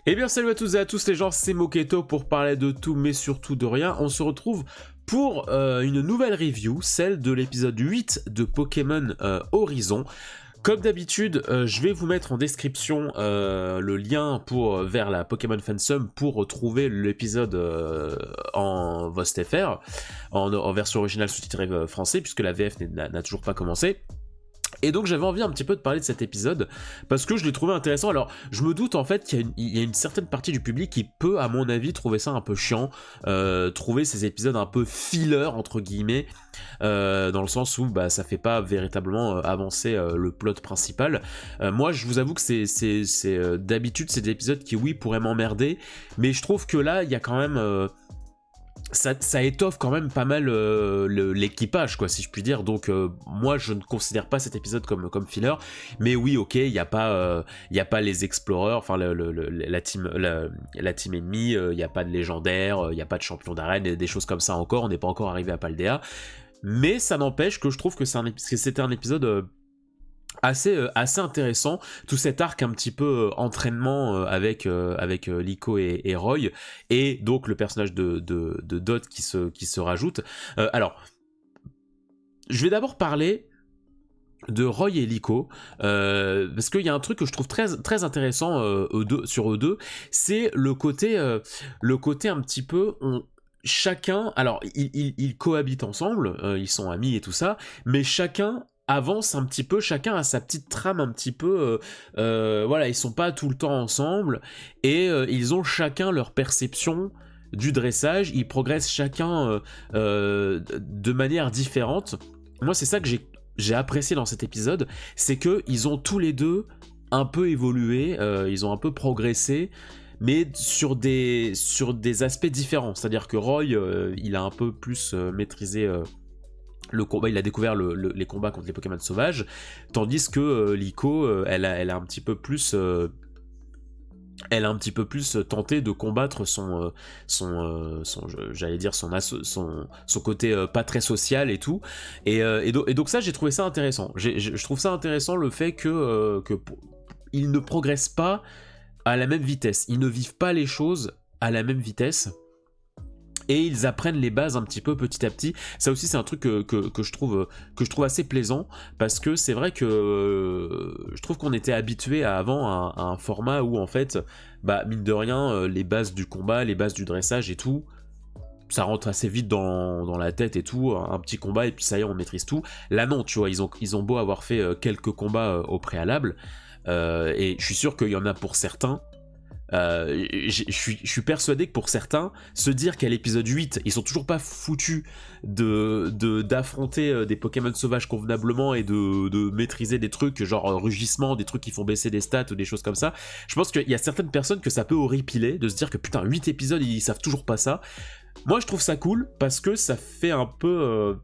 Eh bien salut à tous et à tous les gens, c'est Moketo pour parler de tout mais surtout de rien. On se retrouve pour une nouvelle review, celle de l'épisode 8 de Pokémon Horizon. Comme d'habitude, je vais vous mettre en description le lien vers la Pokémon Fansum pour retrouver l'épisode en VostFR, en version originale sous-titrée français, puisque la VF n'a toujours pas commencé. Et donc j'avais envie un petit peu de parler de cet épisode parce que je l'ai trouvé intéressant. Alors je me doute en fait qu'il y a une certaine partie du public qui peut, à mon avis, trouver ça un peu chiant, trouver ces épisodes un peu filler entre guillemets, dans le sens où ça fait pas véritablement avancer le plot principal. Moi je vous avoue que d'habitude c'est des épisodes qui oui pourraient m'emmerder, mais je trouve que là il y a quand même ça étoffe quand même pas mal l'équipage, quoi, si je puis dire. Donc moi je ne considère pas cet épisode comme filler, mais oui, ok, il y a pas les explorers, enfin la team ennemie, il y a pas de légendaire, il y a pas de champion d'arène, et des choses comme ça encore. On n'est pas encore arrivé à Paldea, mais ça n'empêche que je trouve que c'était un épisode assez intéressant, tout cet arc un petit peu entraînement avec Liko et Roy, et donc le personnage de Dot qui se rajoute. Alors, je vais d'abord parler de Roy et Liko, parce qu'il y a un truc que je trouve très, très intéressant sur eux deux, c'est le côté un petit peu... chacun, alors ils cohabitent ensemble, ils sont amis et tout ça, mais chacun avance un petit peu, chacun a sa petite trame un petit peu, voilà, ils sont pas tout le temps ensemble, et ils ont chacun leur perception du dressage, ils progressent chacun de manière différente. Moi c'est ça que j'ai apprécié dans cet épisode, c'est que ils ont tous les deux un peu évolué, ils ont un peu progressé, mais sur des aspects différents. C'est-à-dire que Roy, il a un peu plus maîtrisé le combat, il a découvert les combats contre les Pokémon sauvages, tandis que Liko, elle a un petit peu plus... elle a un petit peu plus tenté de combattre j'allais dire son côté pas très social et tout, et donc ça j'ai trouvé ça intéressant. Je trouve ça intéressant le fait que ils ne progressent pas à la même vitesse, ils ne vivent pas les choses à la même vitesse, et ils apprennent les bases un petit peu petit à petit. Ça aussi c'est un truc que je trouve assez plaisant, parce que c'est vrai que je trouve qu'on était habitué avant à un format où en fait mine de rien les bases du combat, les bases du dressage et tout, ça rentre assez vite dans la tête et tout, un petit combat et puis ça y est, on maîtrise tout. Là non, tu vois, ils ont beau avoir fait quelques combats au préalable, et je suis sûr qu'il y en a pour certains. Je suis persuadé que pour certains, se dire qu'à l'épisode 8, ils sont toujours pas foutus d'affronter des Pokémon sauvages convenablement et de maîtriser des trucs genre rugissement, des trucs qui font baisser des stats ou des choses comme ça. Je pense qu'il y a certaines personnes que ça peut horripiler de se dire que putain, 8 épisodes, ils savent toujours pas ça. Moi, je trouve ça cool parce que ça fait un peu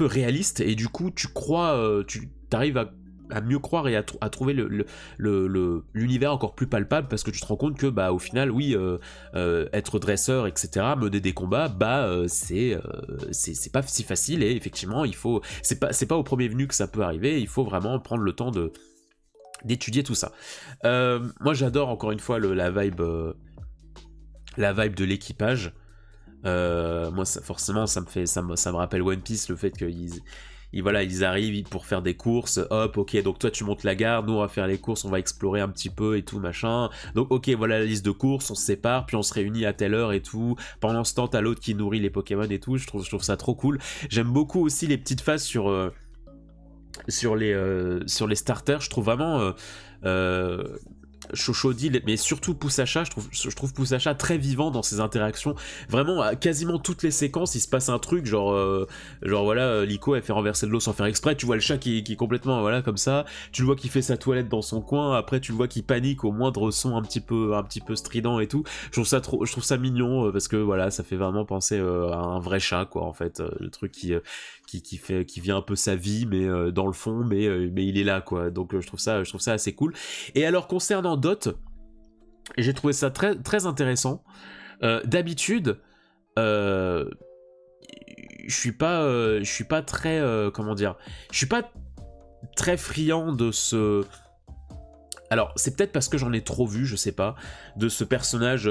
réaliste, et du coup, tu crois, tu arrives à mieux croire et à trouver l'univers encore plus palpable, parce que tu te rends compte que au final oui, être dresseur etc, mener des combats, c'est pas si facile, et effectivement c'est pas au premier venu que ça peut arriver, il faut vraiment prendre le temps d'étudier tout ça. Moi j'adore encore une fois la vibe de l'équipage. Moi forcément ça me rappelle One Piece, le fait qu'ils ils arrivent pour faire des courses, hop, ok, donc toi tu montes la gare, nous on va faire les courses, on va explorer un petit peu et tout machin, donc ok, voilà la liste de courses, on se sépare, puis on se réunit à telle heure et tout, pendant ce temps t'as l'autre qui nourrit les Pokémon et tout, je trouve ça trop cool. J'aime beaucoup aussi les petites phases sur les starters, je trouve vraiment Chochodi, mais surtout Poussacha, je trouve Poussacha très vivant dans ses interactions. Vraiment, à quasiment toutes les séquences, il se passe un truc, genre voilà, Liko elle fait renverser de l'eau sans faire exprès. Tu vois le chat qui est complètement voilà comme ça. Tu le vois qui fait sa toilette dans son coin. Après, tu le vois qui panique au moindre son un petit peu strident et tout. Je trouve ça mignon, parce que voilà, ça fait vraiment penser à un vrai chat, quoi, en fait, le truc qui vient un peu sa vie, mais dans le fond, mais il est là, quoi. Donc je trouve ça assez cool. Et alors concernant Dot, j'ai trouvé ça très très intéressant. D'habitude, je suis pas très comment dire, je suis pas très friand de ce alors c'est peut-être parce que j'en ai trop vu, je sais pas, de ce personnage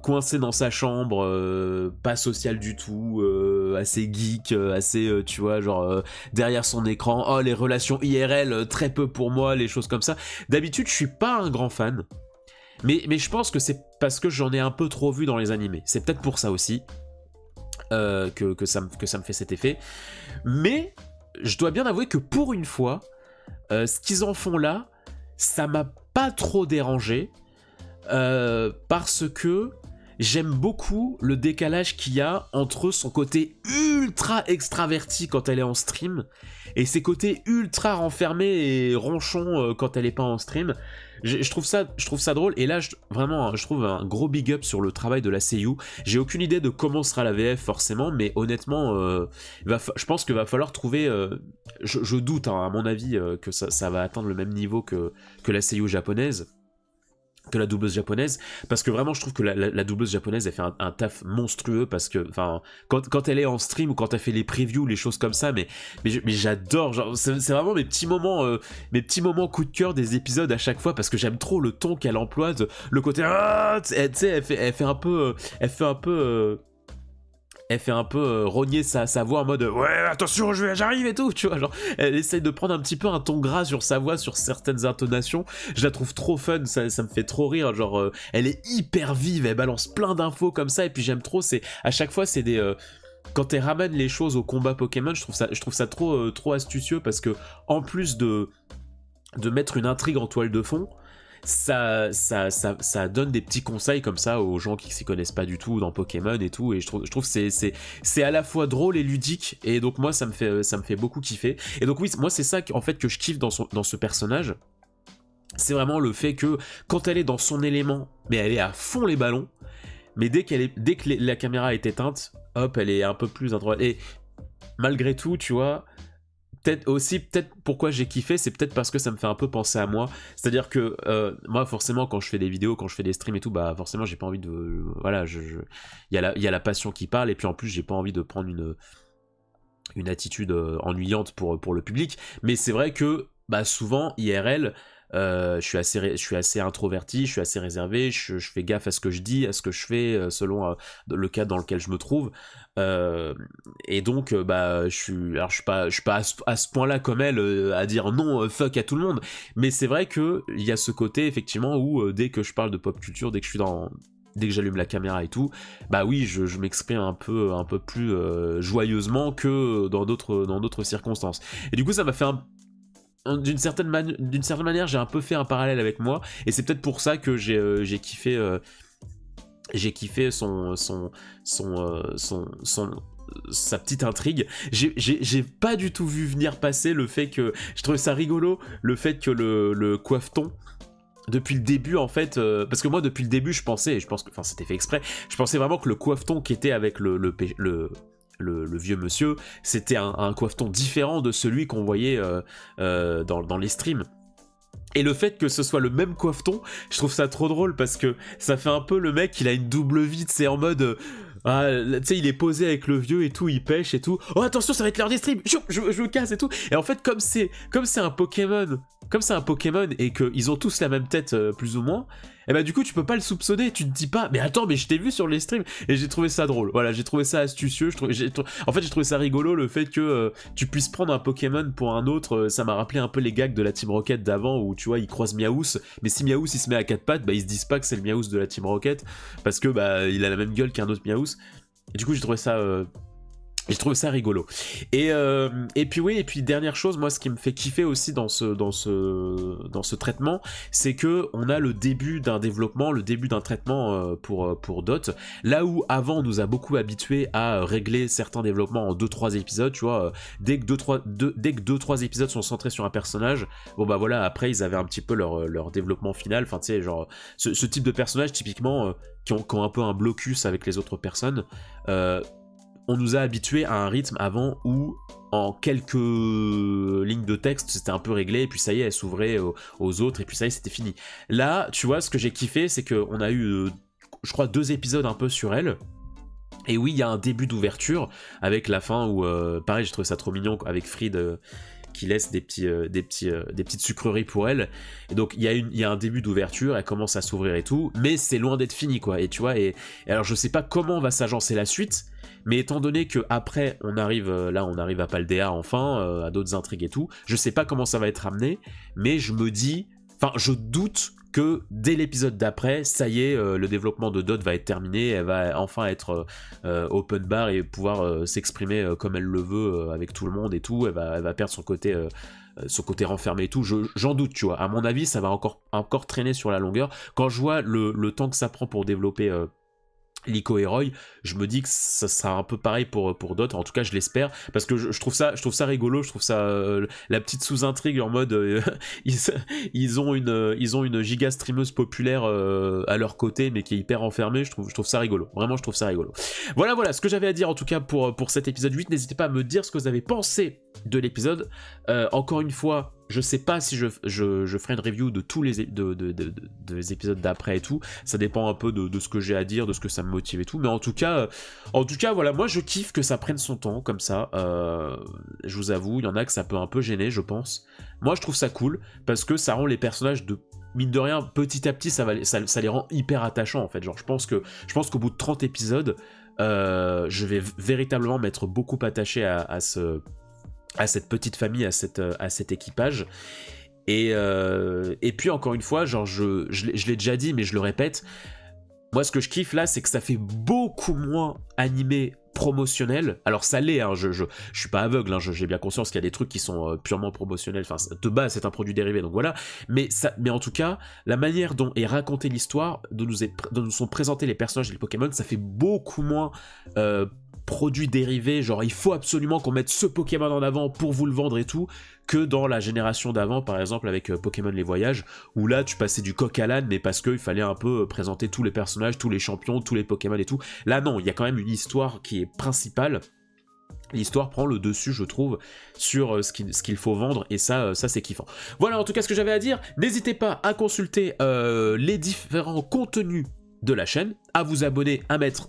coincé dans sa chambre, pas social du tout, assez geek, assez, tu vois, genre derrière son écran, oh les relations IRL, très peu pour moi, les choses comme ça. D'habitude, je suis pas un grand fan, mais je pense que c'est parce que j'en ai un peu trop vu dans les animés. C'est peut-être pour ça aussi que ça me fait cet effet. Mais je dois bien avouer que pour une fois, ce qu'ils en font là, ça m'a pas trop dérangé, parce que j'aime beaucoup le décalage qu'il y a entre son côté ultra extraverti quand elle est en stream et ses côtés ultra renfermés et ronchons quand elle est pas en stream. Je trouve ça drôle, et là vraiment je trouve un gros big up sur le travail de la seiyuu. J'ai aucune idée de comment sera la VF forcément, mais honnêtement je pense qu'il va falloir trouver, je doute hein, à mon avis que ça va atteindre le même niveau que la seiyuu japonaise, que la doubleuse japonaise, parce que vraiment je trouve que la doubleuse japonaise elle fait un taf monstrueux, parce que enfin quand elle est en stream ou quand elle fait les previews, les choses comme ça, mais j'adore, genre c'est vraiment mes petits moments coup de cœur des épisodes à chaque fois, parce que j'aime trop le ton qu'elle emploie, le côté tu sais, elle fait un peu rogner sa voix en mode ouais attention j'arrive et tout, tu vois, genre elle essaye de prendre un petit peu un ton gras sur sa voix, sur certaines intonations. Je la trouve trop fun, ça me fait trop rire, genre elle est hyper vive, elle balance plein d'infos comme ça, et puis j'aime trop, c'est à chaque fois c'est des quand elle ramène les choses au combat Pokémon, je trouve ça trop astucieux, parce que en plus de mettre une intrigue en toile de fond, ça donne des petits conseils comme ça aux gens qui s'y connaissent pas du tout dans Pokémon et tout, et je trouve que c'est à la fois drôle et ludique, et donc moi ça me fait beaucoup kiffer. Et donc oui, moi c'est ça en fait que je kiffe dans ce personnage, c'est vraiment le fait que quand elle est dans son élément, mais elle est à fond les ballons, mais dès que la caméra est éteinte, hop, elle est un peu plus introvertie. Et malgré tout, tu vois, peut-être pourquoi j'ai kiffé, c'est peut-être parce que ça me fait un peu penser à moi. C'est-à-dire que moi forcément quand je fais des vidéos, quand je fais des streams et tout, bah forcément j'ai pas envie de, voilà, il y a la passion qui parle, et puis en plus j'ai pas envie de prendre une attitude ennuyante pour le public. Mais c'est vrai que bah souvent IRL, je suis assez introverti, je suis assez réservé, je fais gaffe à ce que je dis, à ce que je fais, selon le cadre dans lequel je me trouve. Et donc bah je suis pas à ce point-là comme elle, à dire non fuck à tout le monde, mais c'est vrai que il y a ce côté effectivement où dès que je parle de pop culture, dès que j'allume la caméra et tout, bah oui, je m'exprime un peu plus joyeusement que dans d'autres circonstances. Et du coup ça m'a fait d'une certaine manière, j'ai un peu fait un parallèle avec moi, et c'est peut-être pour ça que j'ai kiffé sa petite intrigue. J'ai pas du tout vu venir passer le fait que je trouvais ça rigolo, le fait que le coiffeton depuis le début en fait, parce que moi depuis le début je pense que enfin c'était fait exprès, je pensais vraiment que le coiffeton qui était avec le vieux monsieur, c'était un coiffeton différent de celui qu'on voyait dans les streams. Et le fait que ce soit le même coiffeton, je trouve ça trop drôle, parce que ça fait un peu le mec, il a une double vie, c'est en mode tu sais, il est posé avec le vieux et tout, il pêche et tout. Oh attention, ça va être l'heure des streams, je me casse et tout. Et en fait, comme c'est un Pokémon et qu'ils ont tous la même tête plus ou moins, et bah du coup tu peux pas le soupçonner, tu te dis pas mais attends, mais je t'ai vu sur les streams. Et j'ai trouvé ça drôle, voilà, j'ai trouvé ça astucieux, en fait j'ai trouvé ça rigolo, le fait que tu puisses prendre un Pokémon pour un autre. Ça m'a rappelé un peu les gags de la Team Rocket d'avant, où tu vois ils croisent Miaous, mais si Miaous il se met à quatre pattes, bah ils se disent pas que c'est le Miaous de la Team Rocket, parce que bah il a la même gueule qu'un autre Miaous. Et du coup j'ai trouvé ça rigolo. Et puis dernière chose, moi ce qui me fait kiffer aussi dans ce traitement, c'est que on a le début d'un développement, le début d'un traitement pour Dot. Là où avant on nous a beaucoup habitués à régler certains développements en 2-3 épisodes, tu vois, dès que 2-3 épisodes sont centrés sur un personnage, bon bah voilà, après ils avaient un petit peu leur développement final, enfin tu sais, genre ce type de personnage typiquement qui ont un peu un blocus avec les autres personnes. On nous a habitués à un rythme avant où en quelques lignes de texte c'était un peu réglé, et puis ça y est, elle s'ouvrait aux autres, et puis ça y est, c'était fini. Là tu vois, ce que j'ai kiffé, c'est qu'on a eu je crois 2 épisodes un peu sur elle. Et oui, il y a un début d'ouverture avec la fin où pareil, j'ai trouvé ça trop mignon avec Fried qui laisse des petites sucreries pour elle. Et donc il y a un début d'ouverture, elle commence à s'ouvrir et tout, mais c'est loin d'être fini quoi. Et tu vois, et alors je sais pas comment va s'agencer la suite, mais étant donné que après on arrive à Paldea enfin, à d'autres intrigues et tout, je sais pas comment ça va être amené, mais je doute que dès l'épisode d'après, ça y est, le développement de Dot va être terminé, elle va enfin être open bar et pouvoir s'exprimer comme elle le veut avec tout le monde et tout, elle va perdre son côté renfermé et tout, j'en doute, tu vois. À mon avis, ça va encore traîner sur la longueur. Quand je vois le temps que ça prend pour développer Liko et Roy, je me dis que ça sera un peu pareil pour Dot, en tout cas je l'espère, parce que je trouve ça rigolo, je trouve ça la petite sous-intrigue en mode ils ont une giga streameuse populaire à leur côté mais qui est hyper enfermée, je trouve ça rigolo, vraiment je trouve ça rigolo. Voilà ce que j'avais à dire en tout cas pour cet épisode 8, n'hésitez pas à me dire ce que vous avez pensé de l'épisode. Encore une fois, je sais pas si je ferai une review de tous les épisodes d'après et tout, ça dépend un peu de ce que j'ai à dire, de ce que ça me motive et tout, mais en tout cas voilà, moi je kiffe que ça prenne son temps comme ça, je vous avoue, il y en a que ça peut un peu gêner je pense, moi je trouve ça cool, parce que ça rend les personnages mine de rien, petit à petit, ça les rend hyper attachants en fait, genre je pense qu'au bout de 30 épisodes, je vais véritablement m'être beaucoup attaché à cette petite famille, à cet équipage. Et puis encore une fois, genre je l'ai déjà dit, mais je le répète, moi ce que je kiffe là, c'est que ça fait beaucoup moins animé promotionnel. Alors ça l'est, hein, je suis pas aveugle, hein, j'ai bien conscience qu'il y a des trucs qui sont purement promotionnels, enfin de base c'est un produit dérivé, donc voilà, mais en tout cas, la manière dont est racontée l'histoire, dont nous sont présentés les personnages des Pokémon, ça fait beaucoup moins produit dérivé, genre il faut absolument qu'on mette ce Pokémon en avant pour vous le vendre et tout, que dans la génération d'avant par exemple avec Pokémon les voyages, où là tu passais du coq à l'âne, mais parce qu'il fallait un peu présenter tous les personnages, tous les champions, tous les Pokémon et tout. Là non, il y a quand même une histoire qui est principale. L'histoire prend le dessus, je trouve, sur ce qu'il faut vendre, et ça c'est kiffant. Voilà en tout cas ce que j'avais à dire. N'hésitez pas à consulter les différents contenus de la chaîne, à vous abonner, à mettre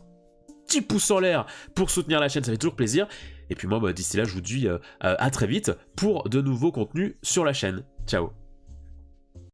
petit pouce en l'air pour soutenir la chaîne, ça fait toujours plaisir. Et puis moi, d'ici là, je vous dis à très vite pour de nouveaux contenus sur la chaîne. Ciao.